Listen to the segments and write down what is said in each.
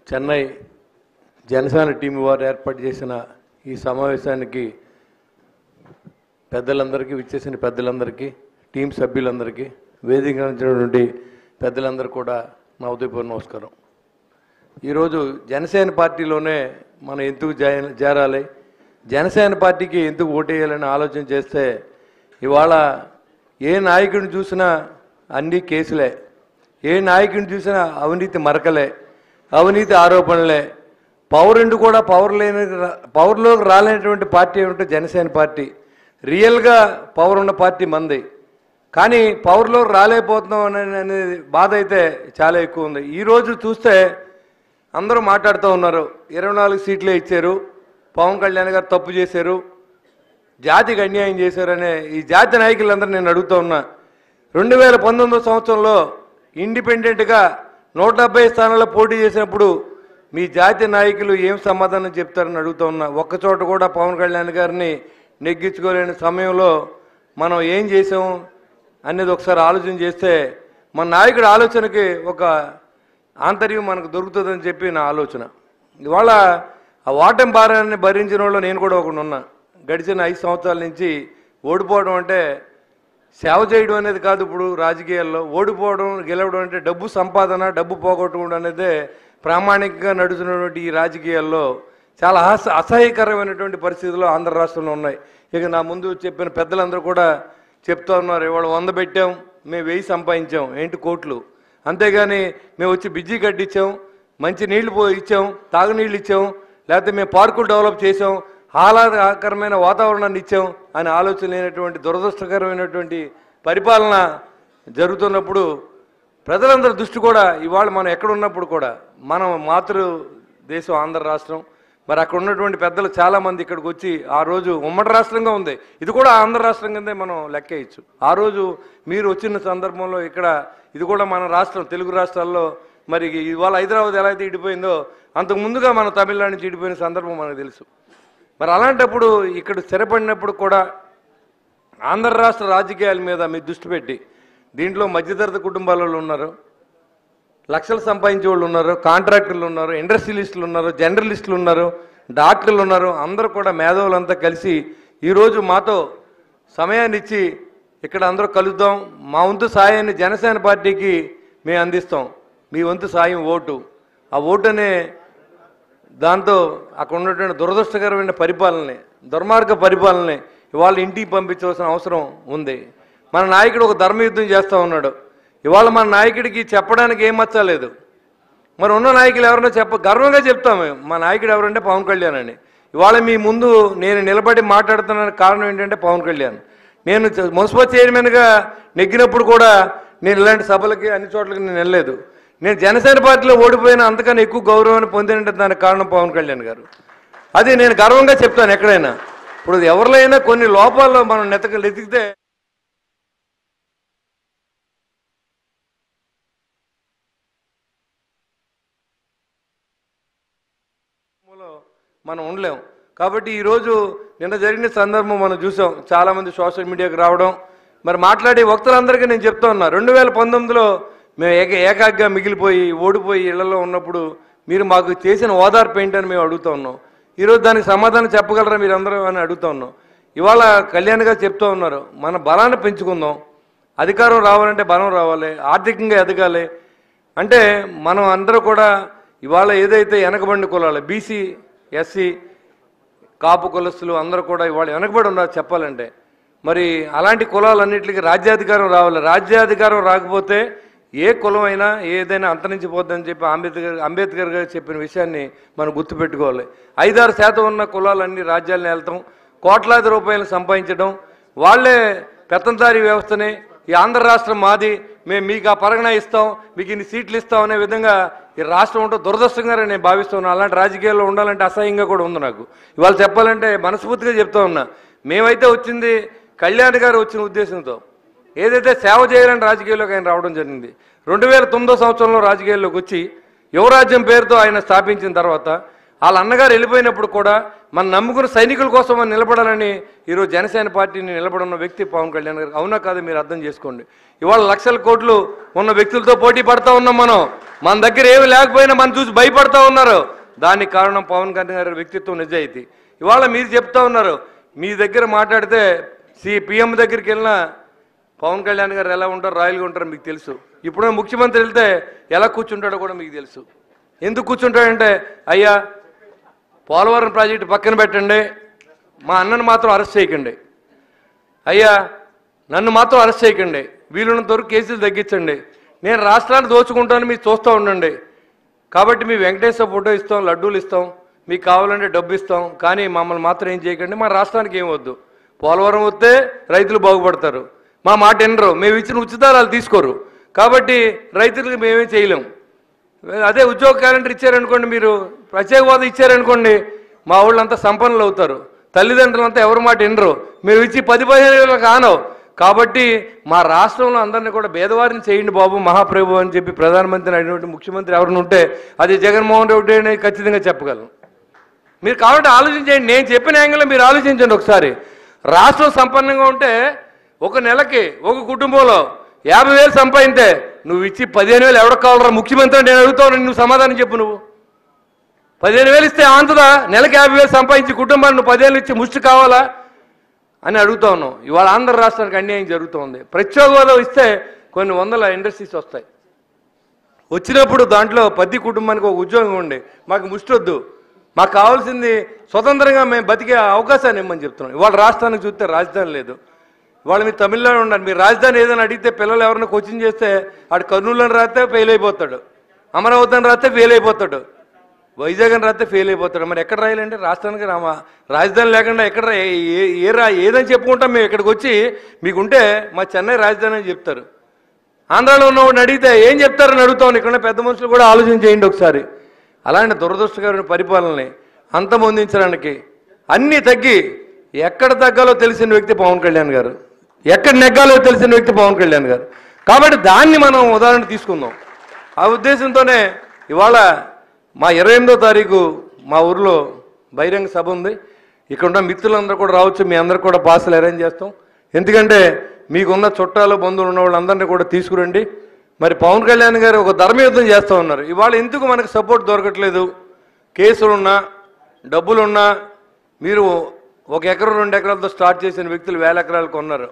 Chennai Janasena team వారు ఏర్పాటు చేసిన ఈ సమావేశానికి పెద్దలందరికీ విచ్చేసిన పెద్దలందరికీ టీం సభ్యులందరికీ వేదిక నుండి పెద్దలందరూ కూడా నా ఉదయపూర్వ నమస్కారం. ఈరోజు జనసేన పార్టీలోనే మనం ఎందుకు చేరాలి, జనసేన పార్టీకి ఎందుకు ఓటేయాలని ఆలోచన చేస్తే ఇవాళ ఏ నాయకుడిని చూసినా అన్ని కేసులే, ఏ నాయకుడిని చూసినా అవినీతి మరకలే, అవినీతి ఆరోపణలే. పౌరుండి కూడా పవర్లోకి రాలేనటువంటి పార్టీ ఏమిటో జనసేన పార్టీ. రియల్గా పవర్ ఉన్న పార్టీ మంది, కానీ పవర్లోకి రాలేకపోతున్నాం అనేది బాధ అయితే చాలా ఎక్కువ ఉంది. ఈరోజు చూస్తే అందరూ మాట్లాడుతూ ఉన్నారు, 24 సీట్లే ఇచ్చారు, పవన్ కళ్యాణ్ గారు తప్పు చేశారు, జాతికి అన్యాయం చేశారనే ఈ జాతి నాయకులందరూ నేను అడుగుతూ ఉన్నా. 2019 సంవత్సరంలో ఇండిపెండెంట్గా 170 స్థానాల్లో పోటీ చేసినప్పుడు మీ జాతి నాయకులు ఏం సమాధానం చెప్తారని అడుగుతూ ఉన్నా. ఒక్కచోట కూడా పవన్ కళ్యాణ్ గారిని నెగ్గించుకోలేని సమయంలో మనం ఏం చేసాం అనేది ఒకసారి ఆలోచన చేస్తే మన నాయకుడి ఆలోచనకి ఒక ఆంతర్యం మనకు దొరుకుతుందని చెప్పి నా ఆలోచన. ఇవాళ ఆ ఓటమి భారాన్ని భరించిన వాళ్ళు నేను కూడా ఒకటి ఉన్నా. గడిచిన 5 సంవత్సరాల నుంచి ఓడిపోవడం అంటే సేవ చేయడం అనేది కాదు. ఇప్పుడు రాజకీయాల్లో ఓడిపోవడం గెలవడం అంటే డబ్బు సంపాదన, డబ్బు పోగొట్టుకోవడం అనేదే ప్రామాణికంగా నడుస్తున్నటువంటి ఈ రాజకీయాల్లో చాలా అసహ్యకరమైనటువంటి పరిస్థితులు ఆంధ్ర రాష్ట్రంలో ఉన్నాయి. ఇక నా ముందు చెప్పిన పెద్దలందరూ కూడా చెప్తా ఉన్నారు, ఇవాళ 100 పెట్టాం, మేము 1000 సంపాదించాం, ఏంటి కోట్లు. అంతేగాని మేము వచ్చి బిజ్జీ కట్టించాం, మంచి నీళ్లు ఇచ్చాం, తాగునీళ్ళు ఇచ్చాం, లేకపోతే మేము పార్కులు డెవలప్ చేసాం, ఆహ్లాదకరమైన వాతావరణాన్ని ఇచ్చాం అని ఆలోచన లేనటువంటి దురదృష్టకరమైనటువంటి పరిపాలన జరుగుతున్నప్పుడు ప్రజలందరి దృష్టి కూడా ఇవాళ మనం ఎక్కడున్నప్పుడు కూడా మనం మాతృ దేశం ఆంధ్ర రాష్ట్రం, మరి అక్కడ ఉన్నటువంటి పెద్దలు చాలామంది ఇక్కడికి వచ్చి ఆ రోజు ఉమ్మడి రాష్ట్రంగా ఉంది, ఇది కూడా ఆంధ్ర రాష్ట్రం కిందే మనం లెక్కేయచ్చు. ఆ రోజు మీరు వచ్చిన సందర్భంలో ఇక్కడ ఇది కూడా మన రాష్ట్రం, తెలుగు రాష్ట్రాల్లో మరి ఇవాళ హైదరాబాద్ ఎలా అయితే ఇడిపోయిందో అంతకు ముందుగా మన తమిళనాడు నుంచి ఇడిపోయిన సందర్భం మనకు తెలుసు. మరి అలాంటప్పుడు ఇక్కడ స్థిరపడినప్పుడు కూడా ఆంధ్ర రాష్ట్ర రాజకీయాల మీద మీరు దృష్టి పెట్టి, దీంట్లో మధ్యతరగతి కుటుంబాల వాళ్ళు ఉన్నారు, లక్షలు సంపాదించే వాళ్ళు ఉన్నారు, కాంట్రాక్టర్లు ఉన్నారు, ఇండస్ట్రియలిస్టులు ఉన్నారు, జర్నలిస్టులు ఉన్నారు, డాక్టర్లు ఉన్నారు, అందరూ కూడా మేధావులంతా కలిసి ఈరోజు మాతో సమయాన్ని ఇచ్చి ఇక్కడ అందరూ కలుద్దాం, మా వంతు సాయాన్ని జనసేన పార్టీకి మేము అందిస్తాం, మీ వంతు సాయం ఓటు. ఆ ఓటు అనే దాంతో అక్కడ ఉన్నటువంటి దురదృష్టకరమైన పరిపాలనని, దుర్మార్గ పరిపాలనని ఇవాళ ఇంటికి పంపించవలసిన అవసరం ఉంది. మన నాయకుడు ఒక ధర్మయుద్ధం చేస్తూ ఉన్నాడు. ఇవాళ మన నాయకుడికి చెప్పడానికి ఏం మచ్చలేదు. మరి ఉన్న నాయకులు ఎవరన్నా గర్వంగా చెప్తాము, మా నాయకుడు ఎవరంటే పవన్ కళ్యాణ్ అని. ఇవాళ మీ ముందు నేను నిలబడి మాట్లాడుతున్నానికి కారణం ఏంటంటే పవన్ కళ్యాణ్. నేను మున్సిపల్ చైర్మన్గా నెగ్గినప్పుడు కూడా నేను ఇలాంటి సభలకి అన్ని చోట్లకి నేను వెళ్ళలేదు. నేను జనసేన పార్టీలో ఓడిపోయిన అంతకన్నా ఎక్కువ గౌరవాన్ని పొందినంటే దానికి కారణం పవన్ కళ్యాణ్ గారు. అది నేను గర్వంగా చెప్తాను ఎక్కడైనా. ఇప్పుడు ఎవరిలో కొన్ని లోపాల్లో మనం వెతికితే మనం ఉండలేం. కాబట్టి ఈరోజు నిన్న జరిగిన సందర్భం మనం చూసాం, చాలామంది సోషల్ మీడియాకి రావడం, మరి మాట్లాడే వక్తలందరికీ నేను చెప్తా ఉన్నా, 2019లో మేము ఏకాగ్గా మిగిలిపోయి ఓడిపోయి ఇళ్లలో ఉన్నప్పుడు మీరు మాకు చేసిన ఓదార్పు ఏంటని మేము అడుగుతూ ఉన్నాం. ఈరోజు దానికి సమాధానం చెప్పగలరా మీరందరూ అని అడుగుతూ ఉన్నాం. ఇవాళ కళ్యాణ్ గారు చెప్తూ ఉన్నారు, మన బలాన్ని పెంచుకుందాం, అధికారం రావాలంటే బలం రావాలి, ఆర్థికంగా ఎదగాలి. అంటే మనం అందరూ కూడా ఇవాళ ఏదైతే వెనకబడిన కులాలు బీసీ, ఎస్సీ, కాపు కులస్తులు అందరూ కూడా ఇవాళ వెనకబడి ఉన్నారు చెప్పాలంటే. మరి అలాంటి కులాలన్నింటికి రాజ్యాధికారం రావాలి. రాజ్యాధికారం రాకపోతే ఏ కులం అయినా ఏదైనా అంతరించిపోద్దని చెప్పి అంబేద్కర్ గారు చెప్పిన విషయాన్ని మనం గుర్తుపెట్టుకోవాలి. 5-6% ఉన్న కులాలన్నీ రాజ్యాలను వెళ్తాం, కోట్లాది రూపాయలు సంపాదించడం, వాళ్ళే పెత్తందారీ వ్యవస్థని ఈ ఆంధ్ర రాష్ట్రం మాది, మేము మీకు ఆ పరగణ ఇస్తాం, మీకు ఇన్ని సీట్లు ఇస్తాం అనే విధంగా ఈ రాష్ట్రం ఉంటే దురదృష్టంగా నేను భావిస్తున్నాను. అలాంటి రాజకీయాల్లో ఉండాలంటే అసహ్యంగా కూడా ఉంది నాకు. ఇవాళ చెప్పాలంటే మనస్ఫూర్తిగా చెప్తా ఉన్నా, మేమైతే వచ్చింది కళ్యాణ్ గారు వచ్చిన ఉద్దేశంతో ఏదైతే సేవ చేయాలని రాజకీయాల్లోకి ఆయన రావడం జరిగింది. 2009 సంవత్సరంలో రాజకీయాల్లోకి వచ్చి యువరాజ్యం పేరుతో ఆయన స్థాపించిన తర్వాత వాళ్ళ అన్నగారు వెళ్ళిపోయినప్పుడు కూడా మన నమ్ముకున్న సైనికుల కోసం మనం నిలబడాలని ఈరోజు జనసేన పార్టీని నిలబడున్న వ్యక్తి పవన్ కళ్యాణ్ గారు. అవునా కాదు మీరు అర్థం చేసుకోండి. ఇవాళ లక్షల కోట్లు ఉన్న వ్యక్తులతో పోటీ పడతా ఉన్నాం మనం. మన దగ్గర ఏమి లేకపోయినా మనం చూసి భయపడతా ఉన్నారు. దానికి కారణం పవన్ కళ్యాణ్ గారి వ్యక్తిత్వం, నిజాయితీ. ఇవాళ మీరు చెప్తా ఉన్నారు, మీ దగ్గర మాట్లాడితే పిఎం దగ్గరికి వెళ్ళినా పవన్ కళ్యాణ్ గారు ఎలా ఉంటారు, రాయల్గా ఉంటారో మీకు తెలుసు. ఇప్పుడు ముఖ్యమంత్రి వెళ్తే ఎలా కూర్చుంటాడో కూడా మీకు తెలుసు. ఎందుకు కూర్చుంటాడంటే, అయ్యా పోలవరం ప్రాజెక్టు పక్కన పెట్టండి, మా అన్నను మాత్రం అరెస్ట్ చేయకండి, అయ్యా నన్ను మాత్రం అరెస్ట్ చేయకండి, వీలున్నంత వరకు కేసులు తగ్గించండి, నేను రాష్ట్రాన్ని దోచుకుంటాను మీరు చూస్తూ ఉండండి, కాబట్టి మీ వెంకటేశ్వర ఫోటో ఇస్తాం, లడ్డూలు ఇస్తాం, మీకు కావాలంటే డబ్బు ఇస్తాం, కానీ మమ్మల్ని మాత్రం ఏం చేయకండి, మా రాష్ట్రానికి ఏం వద్దు, పోలవరం వస్తే రైతులు బాగుపడతారు, మా మాట వినరు, మేము ఇచ్చిన ఉచితాలు వాళ్ళు తీసుకోరు, కాబట్టి రైతులకు మేమేం చేయలేము. అదే ఉద్యోగ క్యాలెండర్ ఇచ్చారనుకోండి, మీరు ప్రత్యేక హోదా ఇచ్చారనుకోండి, మా వాళ్ళంతా సంపన్నులు అవుతారు, తల్లిదండ్రులంతా ఎవరి మాట వినరు, మేము ఇచ్చి 10-15 వేలు కానవు, కాబట్టి మా రాష్ట్రంలో అందరినీ కూడా భేదవారిని చేయండి బాబు మహాప్రభు అని చెప్పి ప్రధానమంత్రి అయినటువంటి ముఖ్యమంత్రి ఎవరిని ఉంటే అది జగన్మోహన్ రెడ్డి అని ఖచ్చితంగా చెప్పగలను. మీరు కాబట్టి ఆలోచించండి, నేను చెప్పిన యాంగిల్లో మీరు ఆలోచించండి ఒకసారి. రాష్ట్రం సంపన్నంగా ఉంటే ఒక నెలకి ఒక కుటుంబంలో 50,000 సంపాదింతే నువ్వు ఇచ్చి 15,000 ఎవరికి కావాలరా ముఖ్యమంత్రి నేను అడుగుతావు, నువ్వు సమాధానం చెప్పు. నువ్వు 15,000 ఇస్తే ఆంతదా, నెలకి 50,000 సంపాదించి కుటుంబాన్ని నువ్వు 10,000 ఇచ్చి ముష్టి కావాలా అని అడుగుతా ఉన్నావు. ఇవాళ ఆంధ్ర రాష్ట్రానికి అన్యాయం జరుగుతుంది. ప్రత్యేక హోదా ఇస్తే కొన్ని వందల ఇండస్ట్రీస్ వస్తాయి, వచ్చినప్పుడు దాంట్లో ప్రతి కుటుంబానికి ఒక ఉద్యోగం ఉండి మాకు ముష్టి వద్దు, మాకు కావాల్సింది స్వతంత్రంగా మేము బతికే అవకాశాన్ని ఇమ్మని చెప్తున్నాం. ఇవాళ రాష్ట్రానికి చూస్తే రాజధాని లేదు. ఇవాళ మీరు తమిళనాడు ఉండాలి, మీరు రాజధాని ఏదైనా అడిగితే పిల్లలు ఎవరైనా కోచింగ్ చేస్తే ఆడు కర్నూలుని రాస్తే ఫెయిల్ అయిపోతాడు, అమరావతిని రాస్తే ఫెయిల్ అయిపోతాడు, వైజాగ్ అని రాస్తే ఫెయిల్ అయిపోతాడు. మరి ఎక్కడ రాయాలంటే రాష్ట్రానికి రాజధాని లేకుండా ఎక్కడ ఏదని చెప్పుకుంటాం మేము. ఇక్కడికి వచ్చి మీకుంటే మా చెన్నై రాజధాని అని చెప్తారు, ఆంధ్రాలో ఉన్నవాడిని అడిగితే ఏం చెప్తారని అడుగుతాం. ఇక్కడ పెద్ద మనుషులు కూడా ఆలోచన చేయండి ఒకసారి. అలాంటి దురదృష్టకరమైన పరిపాలనని అంతమొందించడానికి అన్నీ తగ్గి ఎక్కడ తగ్గాలో తెలిసిన వ్యక్తి పవన్ కళ్యాణ్ గారు, ఎక్కడ నెగ్గాలో తెలిసిన వ్యక్తి పవన్ కళ్యాణ్ గారు. కాబట్టి దాన్ని మనం ఉదాహరణ తీసుకుందాం. ఆ ఉద్దేశంతోనే ఇవాళ మా 28వ తారీఖు మా ఊరిలో బహిరంగ సభ ఉంది. ఇక్కడ ఉన్న మిత్రులందరూ కూడా రావచ్చు, మీ అందరూ కూడా పాసులు అరేంజ్ చేస్తాం. ఎందుకంటే మీకున్న చుట్టాలు బంధువులు ఉన్న వాళ్ళందరినీ కూడా తీసుకురండి. మరి పవన్ కళ్యాణ్ గారు ఒక ధర్మయుద్ధం చేస్తూ ఉన్నారు. ఇవాళ ఎందుకు మనకు సపోర్ట్ దొరకట్లేదు? కేసులున్నా డబ్బులున్నా మీరు 1 ఎకరం 2 ఎకరాలతో స్టార్ట్ చేసిన వ్యక్తులు 1000 ఎకరాలు కొన్నారు.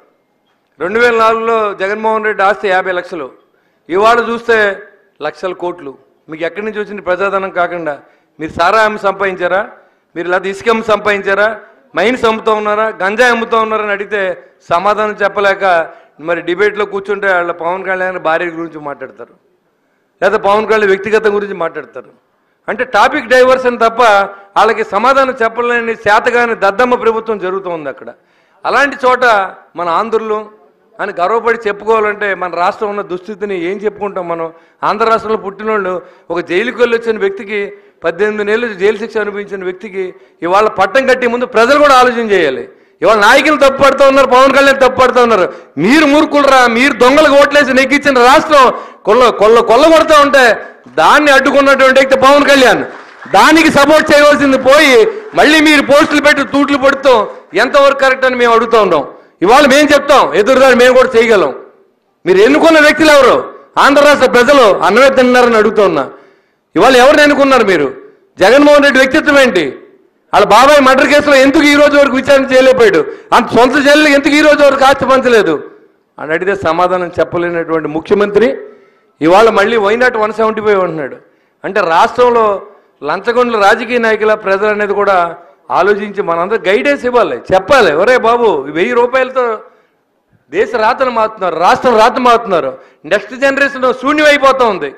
2004లో జగన్మోహన్ రెడ్డి ఆస్తి 50 లక్షలు, ఇవాళ చూస్తే లక్షల కోట్లు. మీకు ఎక్కడి నుంచి వచ్చింది ప్రజాధనం కాకుండా? మీరు సారా అమ్మి సంపాదించారా? మీరు లేదా ఇసుక అమ్మి సంపాదించారా? మైన్స్ అమ్ముతూ ఉన్నారా? గంజాయి అమ్ముతూ ఉన్నారని అడిగితే సమాధానం చెప్పలేక మరి డిబేట్లో కూర్చుంటే వాళ్ళ పవన్ కళ్యాణ్ భార్య గురించి మాట్లాడతారు, లేదా పవన్ కళ్యాణ్ వ్యక్తిగతం గురించి మాట్లాడతారు. అంటే టాపిక్ డైవర్షన్ తప్ప వాళ్ళకి సమాధానం చెప్పలేని శాతగాని దద్దమ్మ ప్రభుత్వం జరుగుతుంది అక్కడ. అలాంటి చోట మన ఆంధ్రులు అని గర్వపడి చెప్పుకోవాలంటే మన రాష్ట్రం ఉన్న దుస్థితిని ఏం చెప్పుకుంటాం మనం? ఆంధ్ర రాష్ట్రంలో పుట్టినోళ్ళు ఒక జైలుకి వెళ్ళి వచ్చిన వ్యక్తికి 18 ఏళ్ళు జైలు శిక్ష అనుభవించిన వ్యక్తికి ఇవాళ పట్టం కట్టే ముందు ప్రజలు కూడా ఆలోచన చేయాలి. ఇవాళ నాయకులు తప్పు పడుతూ ఉన్నారు, పవన్ కళ్యాణ్ తప్పు పడుతూ ఉన్నారు. మీరు మూర్ఖులరా, మీరు దొంగలకు ఓట్లేసి నెగ్గించిన రాష్ట్రం కొల్లగొడుతూ ఉంటే దాన్ని అడ్డుకున్నటువంటి వ్యక్తి పవన్ కళ్యాణ్. దానికి సపోర్ట్ చేయవలసింది పోయి మళ్ళీ మీరు పోస్టులు పెట్టి తూట్లు పడుతూ ఎంతవరకు కరెక్ట్ అని మేము అడుగుతూ ఉన్నాం. ఇవాళ మేము చెప్తాం, ఎదురుదాన్ని మేము కూడా చేయగలం. మీరు ఎన్నుకున్న వ్యక్తులు ఎవరు? ఆంధ్ర రాష్ట్ర ప్రజలు అన్నమే తిన్నారని అడుగుతూ ఉన్నా. ఇవాళ ఎవరిని ఎన్నుకున్నారు మీరు? జగన్మోహన్ రెడ్డి వ్యక్తిత్వం ఏంటి? వాళ్ళ బాబాయ్ మర్డర్ కేసులో ఎందుకు ఈ రోజు వరకు విచారణ చేయలేకపోయాడు? అంత సొంత జైలు ఎందుకు ఈ రోజు వరకు ఆస్తి పంచలేదు అని అడిగితే సమాధానం చెప్పలేనటువంటి ముఖ్యమంత్రి ఇవాళ మళ్ళీ వైనాట్ 175 ఉంటున్నాడు. అంటే రాష్ట్రంలో లంచగొండల రాజకీయ నాయకుల ప్రజలు అనేది కూడా ఆలోచించి మనందరూ గైడెన్స్ ఇవ్వాలి, చెప్పాలి. ఒరే బాబు, 1000 రూపాయలతో దేశ రాతను మారుతున్నారు, రాష్ట్రం రాత మారుతున్నారు, నెక్స్ట్ జనరేషన్ శూన్యం అయిపోతూ ఉంది.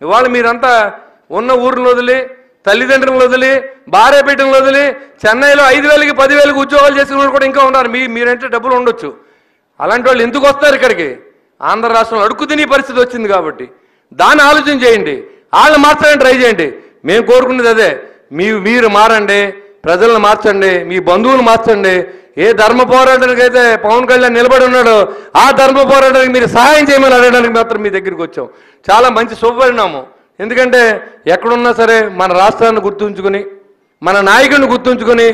ఇవాళ మీరంతా ఉన్న ఊరిని వదిలి, తల్లిదండ్రులను వదిలి, భార్య బిడ్డలను వదిలి చెన్నైలో 5,000కి 10,000కి ఉద్యోగాలు చేసిన వాళ్ళు కూడా ఇంకా ఉన్నారు. మీరంటే డబ్బులు ఉండొచ్చు. అలాంటి వాళ్ళు ఎందుకు వస్తారు ఇక్కడికి? ఆంధ్ర రాష్ట్రంలో అడుగు తినే పరిస్థితి వచ్చింది కాబట్టి దాన్ని ఆలోచన చేయండి. వాళ్ళని మార్చడానికి ట్రై చేయండి. మేము కోరుకునేది అదే. మీరు మారండి, ప్రజలను మార్చండి, మీ బంధువులు మార్చండి. ఏ ధర్మ పోరాటానికి అయితే పవన్ కళ్యాణ్ నిలబడి ఉన్నాడో ఆ ధర్మ పోరాటానికి మీరు సహాయం చేయమని అడగడానికి మాత్రం మీ దగ్గరికి వచ్చాం. చాలా మంచి శుభపరిణామం. ఎందుకంటే ఎక్కడున్నా సరే మన రాష్ట్రాన్ని గుర్తుంచుకుని మన నాయకుడిని గుర్తుంచుకొని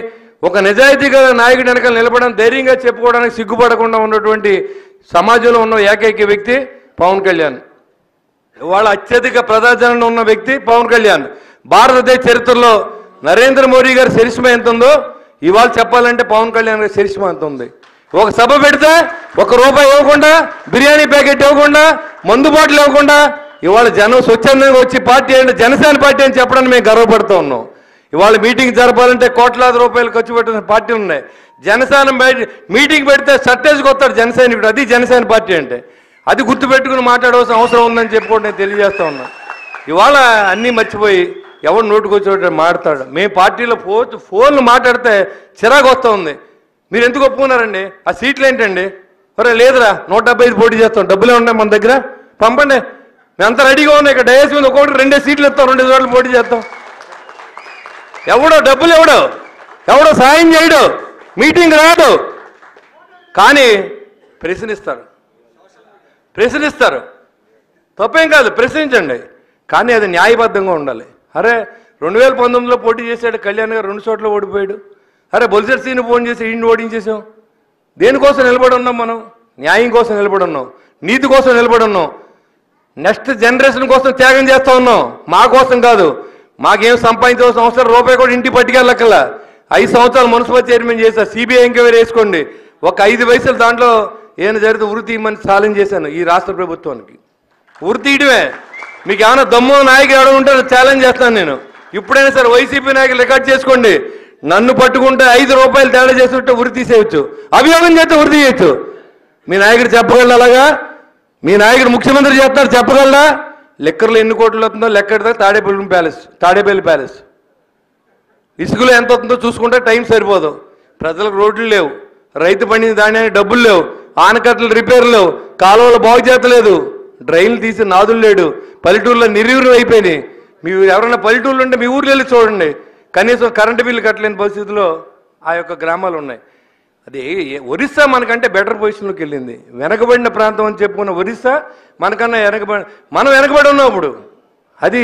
ఒక నిజాయితీగా నాయకుడి వెనకాల నిలబడడం ధైర్యంగా చెప్పుకోవడానికి సిగ్గుపడకుండా ఉన్నటువంటి సమాజంలో ఉన్న ఏకైక వ్యక్తి పవన్ కళ్యాణ్. ఇవాళ అత్యధిక ప్రజాదరణ ఉన్న వ్యక్తి పవన్ కళ్యాణ్. భారతదేశ చరిత్రలో నరేంద్ర మోడీ గారి చరిష్మా ఎంత ఉందో ఇవాళ చెప్పాలంటే పవన్ కళ్యాణ్ గారి చరిష్మా ఎంత ఉంది. ఒక సభ పెడితే ₹1 ఇవ్వకుండా, బిర్యానీ ప్యాకెట్ ఇవ్వకుండా, మందు బాటలు ఇవ్వకుండా ఇవాళ జనం స్వచ్ఛందంగా వచ్చి పార్టీ అంటే జనసేన పార్టీ అని చెప్పడానికి మేము గర్వపడుతూ ఉన్నాం. ఇవాళ మీటింగ్ జరపాలంటే కోట్లాది రూపాయలు ఖర్చు పెట్టిన పార్టీలు ఉన్నాయి. జనసేన మీటింగ్ పెడితే సట్టేజ్కి వస్తాడు జనసైనికుడు. అది జనసేన పార్టీ అంటే. అది గుర్తుపెట్టుకుని మాట్లాడవలసిన అవసరం ఉందని చెప్పుకోండి నేను తెలియజేస్తా ఉన్నా. ఇవాళ అన్నీ మర్చిపోయి ఎవరు నోటుకు వచ్చేటట్టు మాట్లాడతాడు. మేము పార్టీలో ఫోన్లు మాట్లాడితే చిరాకు వస్తూ ఉంది. మీరు ఎందుకు ఒప్పుకున్నారండి? ఆ సీట్లు ఏంటండి? ఒరే లేదురా 175 పోటీ చేస్తాం, డబ్బులే ఉన్నాయి మన దగ్గర, పంపండి, మేమంతా రెడీగా ఉన్నాయి. ఇక్కడ డయాస్ మీద ఒక్కొక్కటి 2 సీట్లు ఇస్తాం, 2 చోట్ల పోటీ చేస్తాం. ఎవడో డబ్బులు ఎవడో సాయం చేయడు, మీటింగ్ రాడు, కానీ ప్రశ్నిస్తారు. తప్పేం కాదు, ప్రశ్నించండి, కానీ అది న్యాయబద్ధంగా ఉండాలి. అరే 2019లో పోటీ చేశాడు కళ్యాణ్ గారు, 2 చోట్ల ఓడిపోయాడు. అరే బొలిసెట్ సీని ఫోన్ చేసి ఈయన్ని ఓడించేసాం. దేనికోసం నిలబడి ఉన్నాం మనం? న్యాయం కోసం నిలబడి ఉన్నాం, నీతి కోసం నిలబడి ఉన్నాం, నెక్స్ట్ జనరేషన్ కోసం త్యాగం చేస్తూ ఉన్నాం. మా కోసం కాదు. మాకేం సంపాదించవలసిన అవసరం ₹1 కూడా ఇంటికి పట్టుకెళ్ళక్కల. 5 సంవత్సరాలు మున్సిపల్ చైర్మన్ చేశా. సిబిఐ ఎంక్వైరీ వేసుకోండి. ఒక 5 పైసలు దాంట్లో ఏమైనా జరిగితే ఉరి తీయమని ఛాలెంజ్ చేశాను ఈ రాష్ట్ర ప్రభుత్వానికి. ఉరి తీయడమే. మీకు ఏమైనా దమ్ము నాయకుడు ఎవడ ఉంటే ఛాలెంజ్ చేస్తాను నేను. ఇప్పుడైనా సరే వైసీపీ నాయకులు రికార్డ్ చేసుకోండి. నన్ను పట్టుకుంటే ₹5 తేడా చేస్తుంటే ఉరి తీసేయచ్చు, అభియోగం చేస్తే ఉరి తీయచ్చు. మీ నాయకుడు చెప్పగలరా? అలాగా మీ నాయకుడు ముఖ్యమంత్రి చేస్తారు, చెప్పగలరా? లెక్కర్లో ఎన్ని కోట్లు అవుతుందో లెక్క తాడేపల్లి ప్యాలెస్ ఇసుకలో ఎంత అవుతుందో చూసుకుంటే టైం సరిపోదు. ప్రజలకు రోడ్లు లేవు, రైతు పండిన ధాన్యానికి డబ్బులు లేవు, ఆనకట్టలు రిపేర్లు లేవు, కాలువలు బాగు చేతలేదు, డ్రైన్లు తీసి నాదులు లేడు, పల్లెటూరులో నిర్వీర్యం అయిపోయినాయి. మీరు ఎవరైనా పల్లెటూరులో ఉంటే మీ ఊర్లో వెళ్ళి చూడండి, కనీసం కరెంటు బిల్లు కట్టలేని పరిస్థితుల్లో ఆ యొక్క గ్రామాలు ఉన్నాయి. అది ఒరిస్సా మనకంటే బెటర్ పొజిషన్లోకి వెళ్ళింది. వెనకబడిన ప్రాంతం అని చెప్పుకున్న ఒరిస్సా మనకన్నా మనం వెనకబడి ఉన్నాం ఇప్పుడు. అది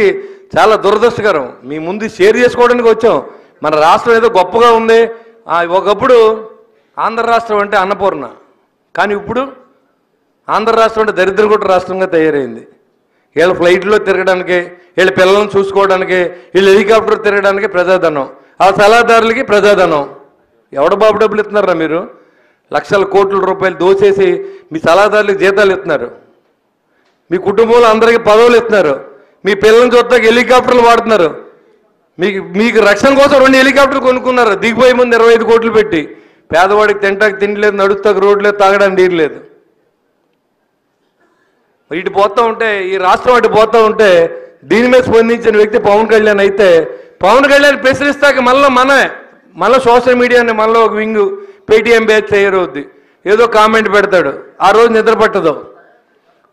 చాలా దురదృష్టకరం. మీ ముందు షేర్ చేసుకోవడానికి వచ్చాం. మన రాష్ట్రం ఏదో గొప్పగా ఉంది. ఒకప్పుడు ఆంధ్ర రాష్ట్రం అంటే అన్నపూర్ణ, కానీ ఇప్పుడు ఆంధ్ర రాష్ట్రం అంటే దరిద్రగొట్ట రాష్ట్రంగా తయారైంది. వీళ్ళ ఫ్లైట్లో తిరగడానికి, వీళ్ళ పిల్లలను చూసుకోవడానికి, వీళ్ళు హెలికాప్టర్ తిరగడానికి ప్రజాధనం, ఆ సలహాదారులకి ప్రజాధనం. ఎవడ బాబు డబ్బులు ఇస్తున్నారా మీరు? లక్షల కోట్ల రూపాయలు దోచేసి మీ సలహాదారులకు జీతాలు ఇస్తున్నారు, మీ కుటుంబంలో అందరికీ పదవులు ఇస్తున్నారు, మీ పిల్లల్ని చూస్తాక హెలికాప్టర్లు వాడుతున్నారు. మీకు రక్షణ కోసం 2 హెలికాప్టర్లు కొనుక్కున్నారు దిగిపోయే ముందు 25 కోట్లు పెట్టి. పేదవాడికి తింటాకి తిండి లేదు, నడుస్తాకు రోడ్డు లేదు, తాగడానికి నీరు లేదు. ఇటు పోతూ ఉంటే, ఈ రాష్ట్రం అటు పోతూ ఉంటే దీని మీద స్పందించిన వ్యక్తి పవన్ కళ్యాణ్ అయితే, పవన్ కళ్యాణ్ ప్రశ్నిస్తాక మళ్ళీ సోషల్ మీడియాని మనలో ఒక వింగు పేటీఎం బ్యాచ్ తయారవుద్ది. ఏదో కామెంట్ పెడతాడు, ఆ రోజు నిద్ర పట్టదు.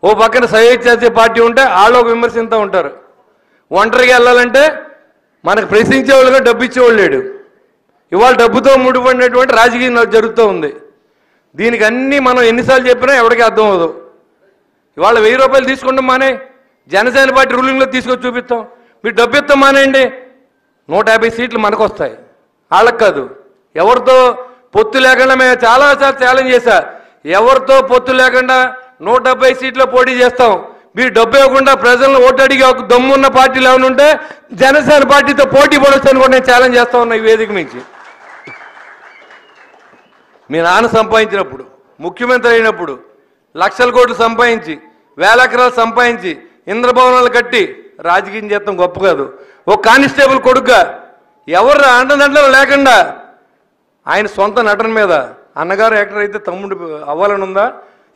ఓ పక్కన సహయోగ చేసే పార్టీ ఉంటే వాళ్ళు ఒక విమర్శిస్తూ ఉంటారు. ఒంటరిగా వెళ్ళాలంటే మనకు ప్రశ్నించేవాళ్ళుగా డబ్బు ఇచ్చేవాళ్ళు లేడు. ఇవాళ డబ్బుతో ముడిపడినటువంటి రాజకీయం జరుగుతూ ఉంది. దీనికి అన్నీ మనం ఎన్నిసార్లు చెప్పినా ఎవరికి అర్థం అవ్వదు. ఇవాళ ₹1000 తీసుకుంటాం మానే, జనసేన పార్టీ రూలింగ్లో తీసుకొచ్చి చూపిస్తాం. మీరు డబ్బు ఇస్తాం మానేయండి, 150 సీట్లు మనకు వస్తాయి, వాళ్ళకి కాదు. ఎవరితో పొత్తు లేకుండా మేము చాలాసార్లు ఛాలెంజ్ చేశా. ఎవరితో పొత్తు లేకుండా 170 సీట్లో పోటీ చేస్తాం. మీరు డబ్బు ఇవ్వకుండా ప్రజలను ఓటు అడిగి ఒక దమ్మున్న పార్టీలు ఏమైనా ఉంటే జనసేన పార్టీతో పోటీ పడవచ్చు అని కూడా నేను ఛాలెంజ్ చేస్తా ఉన్నా ఈ వేదిక నుంచి. మీ నాన్న సంపాదించినప్పుడు, ముఖ్యమంత్రి అయినప్పుడు లక్షల కోట్లు సంపాదించి, 1000 ఎకరాలు సంపాదించి, ఇంద్రభవనాలు కట్టి రాజకీయం చేస్తాం గొప్ప కాదు. ఒక కానిస్టేబుల్ కొడుకుగా ఎవరు అండదండలు లేకుండా ఆయన సొంత నటన మీద, అన్నగారు యాక్టర్ అయితే తమ్ముడు అవ్వాలని ఉందా?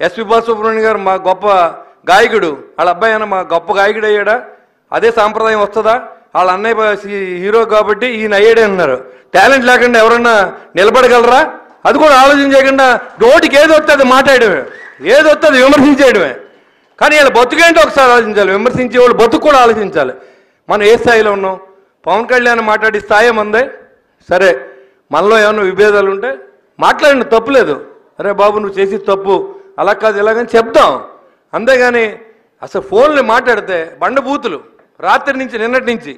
ఎస్పి బాలసుబ్రహ్మణ్యం గారు మా గొప్ప గాయకుడు, వాళ్ళ అబ్బాయి అన్న మా గొప్ప గాయకుడు అయ్యాడా? అదే సాంప్రదాయం వస్తుందా? వాళ్ళ అన్నయ్య హీరో కాబట్టి ఈయన అయ్యాడే అన్నారు. టాలెంట్ లేకుండా ఎవరన్నా నిలబడగలరా? అది కూడా ఆలోచన చేయకుండా నోటికి ఏది వస్తుంది మాట్లాడమే, ఏది వస్తుంది విమర్శించేయడమే. కానీ వీళ్ళ బతుకేంటో ఒకసారి ఆలోచించాలి, విమర్శించే వాళ్ళు బతుకు కూడా ఆలోచించాలి. మనం ఏ స్థాయిలో ఉన్నాం? పవన్ కళ్యాణ్ మాట్లాడి స్థాయి మందే. సరే, మనలో ఏమైనా విభేదాలు ఉంటే మాట్లాడిన తప్పులేదు. అరే బాబు నువ్వు చేసి తప్పు, అలా కాదు ఇలాగని చెప్తాం. అంతేగాని అసలు ఫోన్లు మాట్లాడితే బండబూతులు రాత్రి నుంచి నిన్నటి నుంచి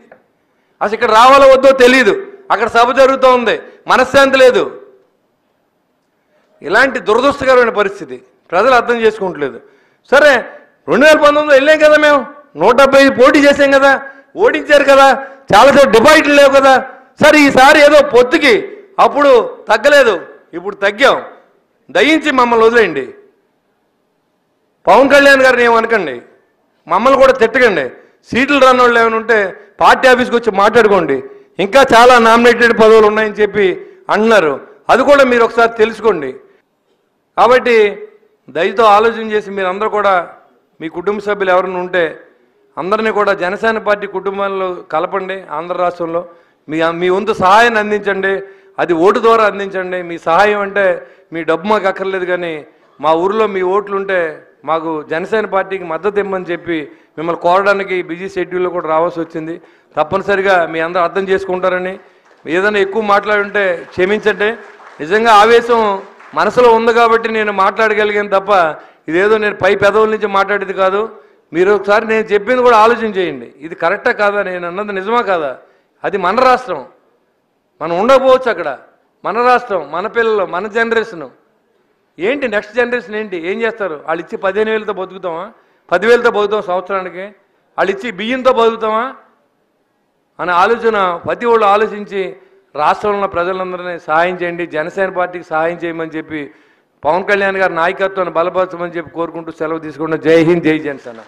అసలు ఇక్కడ రావాలో వద్దో తెలియదు. అక్కడ సభ జరుగుతూ ఉంది, మనశ్శాంతి లేదు. ఇలాంటి దురదృష్టకరమైన పరిస్థితి ప్రజలు అర్థం చేసుకుంటలేదు. సరే 2019లో వెళ్ళాం కదా, మేము 170 పోటీ చేసాం కదా, ఓడించారు కదా, చాలాసేపు డిపాజిట్లు లేవు కదా. సరే ఈసారి ఏదో పొత్తుకి అప్పుడు తగ్గలేదు, ఇప్పుడు తగ్గాం, దయించి మమ్మల్ని వదిలేయండి. పవన్ కళ్యాణ్ గారిని ఏమనకండి, మమ్మల్ని కూడా తిట్టకండి. సీట్లు రాని వాళ్ళు ఏమైనా ఉంటే పార్టీ ఆఫీస్కి వచ్చి మాట్లాడుకోండి. ఇంకా చాలా నామినేటెడ్ పదవులు ఉన్నాయని చెప్పి అంటున్నారు, అది కూడా మీరు ఒకసారి తెలుసుకోండి. కాబట్టి దయతో ఆలోచన చేసి మీరందరూ కూడా మీ కుటుంబ సభ్యులు ఎవరైనా ఉంటే అందరినీ కూడా జనసేన పార్టీ కుటుంబాల్లో కలపండి. ఆంధ్ర రాష్ట్రంలో మీ వంతు సహాయాన్ని అందించండి, అది ఓటు ద్వారా అందించండి. మీ సహాయం అంటే మీ డబ్బు మాకు అక్కర్లేదు, కానీ మా ఊరిలో మీ ఓట్లు ఉంటే మాకు జనసేన పార్టీకి మద్దతు ఇవ్వమని చెప్పి మిమ్మల్ని కోరడానికి బిజీ షెడ్యూల్లో కూడా రావాల్సి వచ్చింది. తప్పనిసరిగా మీ అందరూ అర్థం చేసుకుంటారని, ఏదైనా ఎక్కువ మాట్లాడుంటే క్షమించండి. నిజంగా ఆవేశం మనసులో ఉంది కాబట్టి నేను మాట్లాడగలిగాను తప్ప ఇదేదో నేను పై పెదవుల నుంచి మాట్లాడేది కాదు. మీరు ఒకసారి నేను చెప్పింది కూడా ఆలోచన చేయండి, ఇది కరెక్టా కాదా, నేను అన్నది నిజమా కాదా. అది మన రాష్ట్రం, మనం ఉండకపోవచ్చు అక్కడ. మన రాష్ట్రం, మన పిల్లలు, మన జనరేషను ఏంటి, నెక్స్ట్ జనరేషన్ ఏంటి, ఏం చేస్తారు? వాళ్ళు ఇచ్చి 15,000తో బతుకుతామా, 10,000తో బతుకుతాం సంవత్సరానికి? వాళ్ళు ఇచ్చి బియ్యంతో బతుకుతామా అనే ఆలోచన ప్రతి వాళ్ళు ఆలోచించి రాష్ట్రంలో ఉన్న ప్రజలందరినీ సహాయం చేయండి, జనసేన పార్టీకి సహాయం చేయమని చెప్పి పవన్ కళ్యాణ్ గారి నాయకత్వాన్ని బలపరచమని చెప్పి కోరుకుంటూ సెలవు తీసుకుంటున్నా. జై హింద్, జై జనసేన.